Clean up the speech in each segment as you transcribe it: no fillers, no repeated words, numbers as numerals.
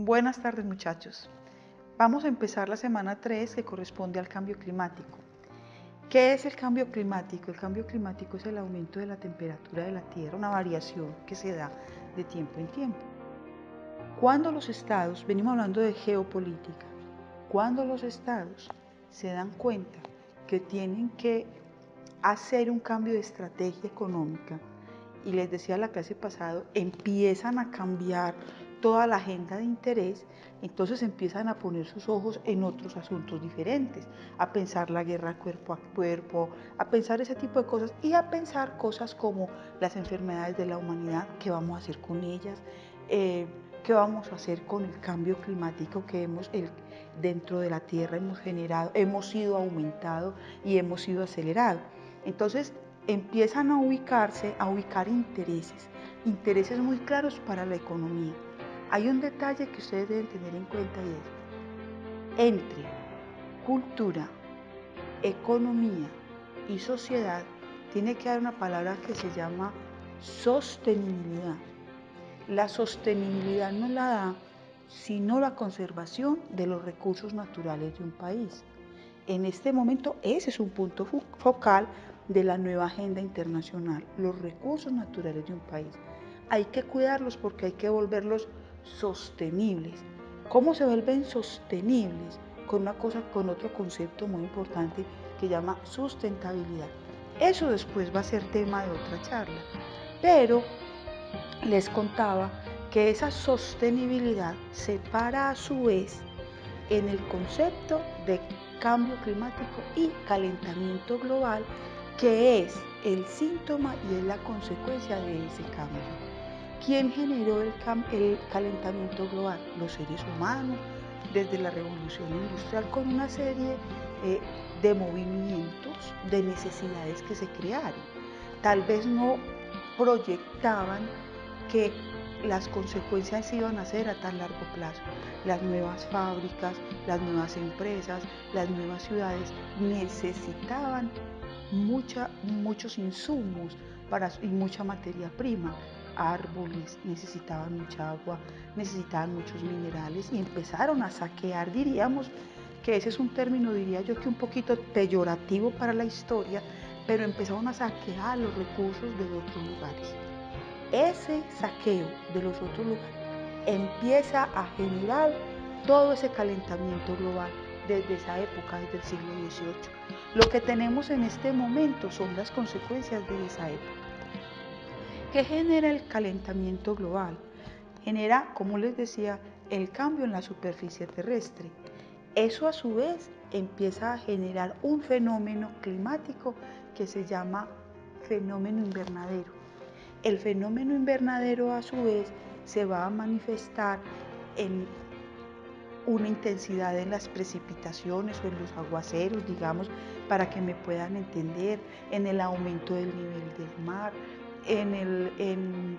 Buenas tardes, muchachos. Vamos a empezar la semana 3 que corresponde al cambio climático. ¿Qué es el cambio climático? El cambio climático es el aumento de la temperatura de la Tierra, una variación que se da de tiempo en tiempo. Cuando los estados, venimos hablando de geopolítica, cuando los estados se dan cuenta que tienen que hacer un cambio de estrategia económica, y les decía la clase pasada, empiezan a cambiar toda la agenda de interés, entonces empiezan a poner sus ojos en otros asuntos diferentes, a pensar la guerra cuerpo a cuerpo, a pensar ese tipo de cosas y a pensar cosas como las enfermedades de la humanidad, qué vamos a hacer con ellas, qué vamos a hacer con el cambio climático que dentro de la Tierra hemos generado, hemos ido aumentado y hemos sido acelerado. Entonces empiezan a ubicar intereses muy claros para la economía. Hay un detalle que ustedes deben tener en cuenta y es, entre cultura, economía y sociedad, tiene que haber una palabra que se llama sostenibilidad. La sostenibilidad no la da sino la conservación de los recursos naturales de un país. En este momento ese es un punto focal de la nueva agenda internacional, los recursos naturales de un país. Hay que cuidarlos porque hay que volverlos sostenibles. ¿Cómo se vuelven sostenibles? Con otro concepto muy importante que llama sustentabilidad. Eso después va a ser tema de otra charla. Pero les contaba que esa sostenibilidad se para a su vez en el concepto de cambio climático y calentamiento global, que es el síntoma y es la consecuencia de ese cambio. ¿Quién generó el calentamiento global? Los seres humanos, desde la revolución industrial, con una serie de movimientos, de necesidades que se crearon. Tal vez no proyectaban que las consecuencias iban a ser a tan largo plazo. Las nuevas fábricas, las nuevas empresas, las nuevas ciudades necesitaban muchos insumos y mucha materia prima. Árboles, necesitaban mucha agua, necesitaban muchos minerales y empezaron a saquear, diríamos que ese es un término, diría yo, que un poquito peyorativo para la historia, pero empezaron a saquear los recursos de otros lugares. Ese saqueo de los otros lugares empieza a generar todo ese calentamiento global desde esa época, desde el siglo XVIII. Lo que tenemos en este momento son las consecuencias de esa época. ¿Qué genera el calentamiento global? Genera, como les decía, el cambio en la superficie terrestre. Eso a su vez empieza a generar un fenómeno climático que se llama fenómeno invernadero. El fenómeno invernadero a su vez se va a manifestar en una intensidad en las precipitaciones o en los aguaceros, digamos, para que me puedan entender, en el aumento del nivel del mar, en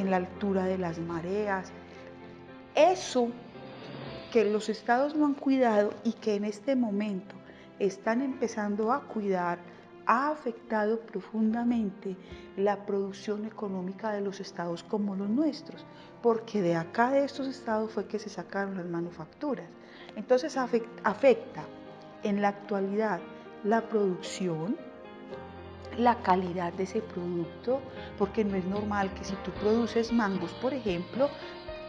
la altura de las mareas. Eso que los estados no han cuidado y que en este momento están empezando a cuidar, ha afectado profundamente la producción económica de los estados como los nuestros, porque de acá de estos estados fue que se sacaron las manufacturas. Entonces afecta en la actualidad la producción, la calidad de ese producto, porque no es normal que si tú produces mangos, por ejemplo,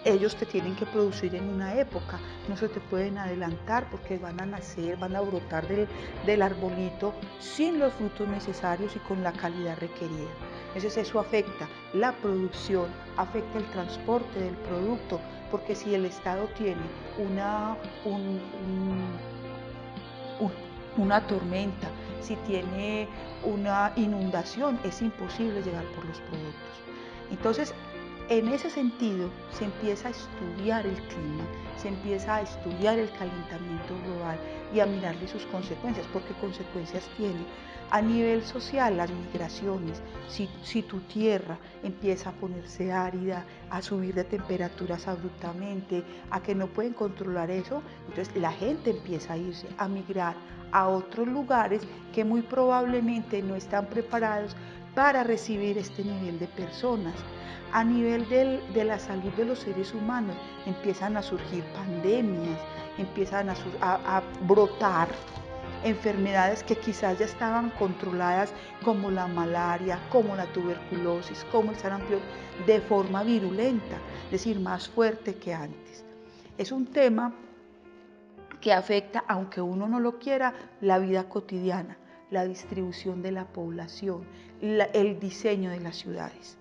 ellos te tienen que producir en una época, no se te pueden adelantar porque van a nacer, van a brotar del arbolito sin los frutos necesarios y con la calidad requerida. Entonces eso afecta la producción, afecta el transporte del producto, porque si el Estado tiene una tormenta, si tiene una inundación, es imposible llegar por los productos. Entonces, en ese sentido, se empieza a estudiar el clima, se empieza a estudiar el calentamiento global y a mirarle sus consecuencias, porque consecuencias tiene a nivel social las migraciones. Si tu tierra empieza a ponerse árida, a subir de temperaturas abruptamente, a que no pueden controlar eso, entonces la gente empieza a irse, a migrar a otros lugares que muy probablemente no están preparados para recibir este nivel de personas. A nivel de la salud de los seres humanos empiezan a surgir pandemias, empiezan a brotar enfermedades que quizás ya estaban controladas, como la malaria, como la tuberculosis, como el sarampión, de forma virulenta, es decir, más fuerte que antes. Es un tema que afecta, aunque uno no lo quiera, la vida cotidiana, la distribución de la población, el diseño de las ciudades.